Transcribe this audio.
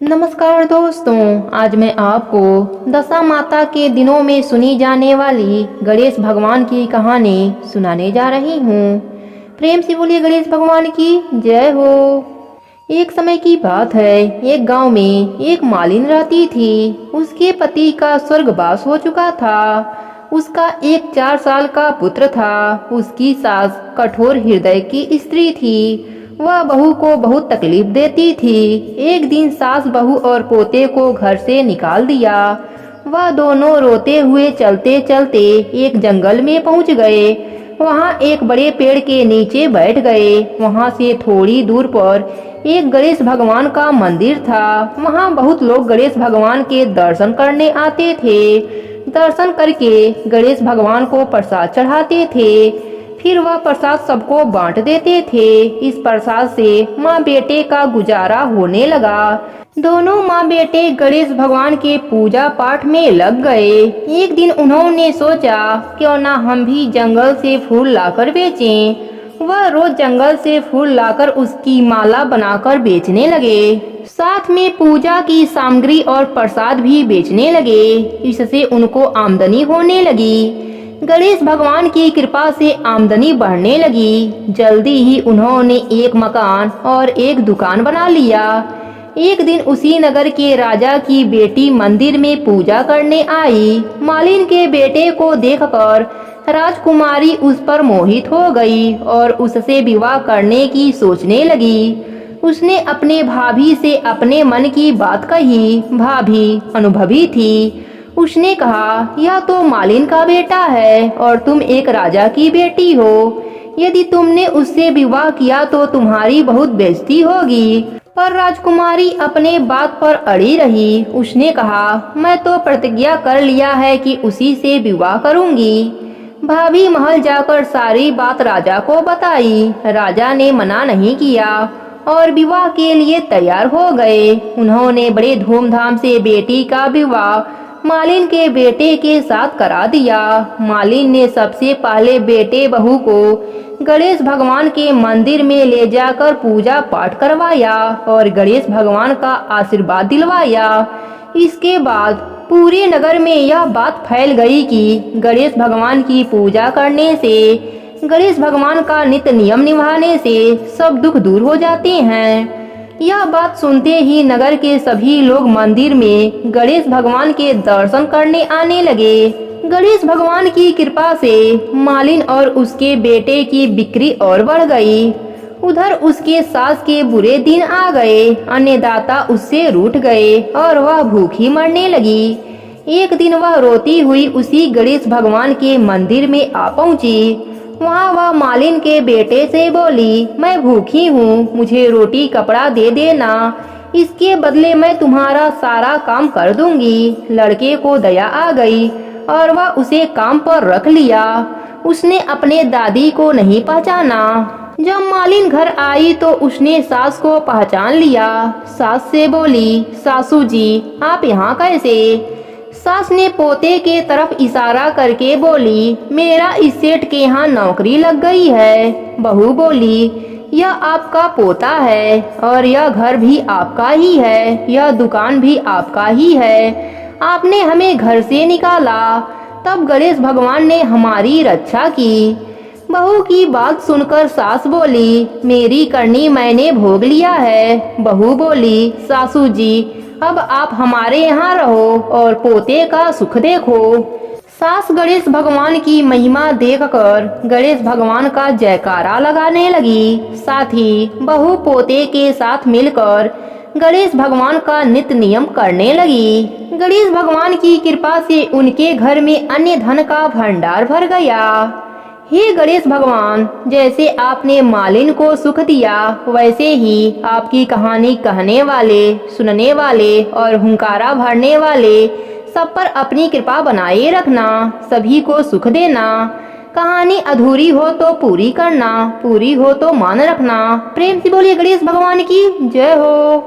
नमस्कार दोस्तों, आज मैं आपको दशा माता के दिनों में सुनी जाने वाली गणेश भगवान की कहानी सुनाने जा रही हूँ। प्रेम से बोलिए गणेश भगवान की जय हो। एक समय की बात है, एक गांव में एक मालिन रहती थी। उसके पति का स्वर्गवास हो चुका था। उसका एक 4 साल का पुत्र था। उसकी सास कठोर हृदय की स्त्री थी। वह बहू को बहुत तकलीफ देती थी। एक दिन सास बहू और पोते को घर से निकाल दिया। वह दोनों रोते हुए चलते चलते एक जंगल में पहुंच गए। वहां एक बड़े पेड़ के नीचे बैठ गए। वहां से थोड़ी दूर पर एक गणेश भगवान का मंदिर था। वहां बहुत लोग गणेश भगवान के दर्शन करने आते थे। दर्शन करके गणेश भगवान को प्रसाद चढ़ाते थे। फिर वह प्रसाद सबको बांट देते थे। इस प्रसाद से माँ बेटे का गुजारा होने लगा। दोनों माँ बेटे गणेश भगवान के पूजा पाठ में लग गए। एक दिन उन्होंने सोचा, क्यों ना हम भी जंगल से फूल लाकर बेचें। वह रोज जंगल से फूल लाकर उसकी माला बनाकर बेचने लगे। साथ में पूजा की सामग्री और प्रसाद भी बेचने लगे। इससे उनको आमदनी होने लगी। गणेश भगवान की कृपा से आमदनी बढ़ने लगी। जल्दी ही उन्होंने एक मकान और एक दुकान बना लिया। एक दिन उसी नगर के राजा की बेटी मंदिर में पूजा करने आई। मालिन के बेटे को देखकर राजकुमारी उस पर मोहित हो गई और उससे विवाह करने की सोचने लगी। उसने अपने भाभी से अपने मन की बात कही। भाभी अनुभवी थी। उसने कहा, यह तो मालिन का बेटा है और तुम एक राजा की बेटी हो। यदि तुमने उससे विवाह किया तो तुम्हारी बहुत बेइज्जती होगी। पर राजकुमारी अपने बात पर अड़ी रही। उसने कहा, मैं तो प्रतिज्ञा कर लिया है कि उसी से विवाह करूंगी। भाभी महल जाकर सारी बात राजा को बताई। राजा ने मना नहीं किया और विवाह के लिए तैयार हो गए। उन्होंने बड़े धूमधाम से बेटी का विवाह मालिन के बेटे के साथ करा दिया। मालिन ने सबसे पहले बेटे बहू को गणेश भगवान के मंदिर में ले जाकर पूजा पाठ करवाया और गणेश भगवान का आशीर्वाद दिलवाया। इसके बाद पूरे नगर में यह बात फैल गई कि गणेश भगवान की पूजा करने से, गणेश भगवान का नित्य नियम निभाने से सब दुख दूर हो जाते हैं। यह बात सुनते ही नगर के सभी लोग मंदिर में गणेश भगवान के दर्शन करने आने लगे। गणेश भगवान की कृपा से मालिन और उसके बेटे की बिक्री और बढ़ गई। उधर उसके सास के बुरे दिन आ गए। अन्नदाता उससे रूठ गए और वह भूखी मरने लगी। एक दिन वह रोती हुई उसी गणेश भगवान के मंदिर में आ पहुंची। वहाँ वह मालिन के बेटे से बोली, मैं भूखी हूँ, मुझे रोटी कपड़ा दे देना। इसके बदले मैं तुम्हारा सारा काम कर दूंगी। लड़के को दया आ गई और वह उसे काम पर रख लिया। उसने अपने दादी को नहीं पहचाना। जब मालिन घर आई तो उसने सास को पहचान लिया। सास से बोली, सासू जी आप यहाँ कैसे? सास ने पोते के तरफ इशारा करके बोली, मेरा इस सेठ के यहाँ नौकरी लग गई है। बहू बोली, यह आपका पोता है और यह घर भी आपका ही है, यह दुकान भी आपका ही है। आपने हमें घर से निकाला, तब गणेश भगवान ने हमारी रक्षा की। बहू की बात सुनकर सास बोली, मेरी करनी मैंने भोग लिया है। बहू बोली, सासू जी अब आप हमारे यहाँ रहो और पोते का सुख देखो। सास गणेश भगवान की महिमा देखकर गणेश भगवान का जयकारा लगाने लगी। साथ ही बहू पोते के साथ मिलकर गणेश भगवान का नित्य नियम करने लगी। गणेश भगवान की कृपा से उनके घर में अन्य धन का भंडार भर गया। हे गणेश भगवान, जैसे आपने मालिन को सुख दिया, वैसे ही आपकी कहानी कहने वाले, सुनने वाले और हुंकारा भरने वाले सब पर अपनी कृपा बनाए रखना। सभी को सुख देना। कहानी अधूरी हो तो पूरी करना, पूरी हो तो मान रखना। प्रेम से बोलिए गणेश भगवान की जय हो।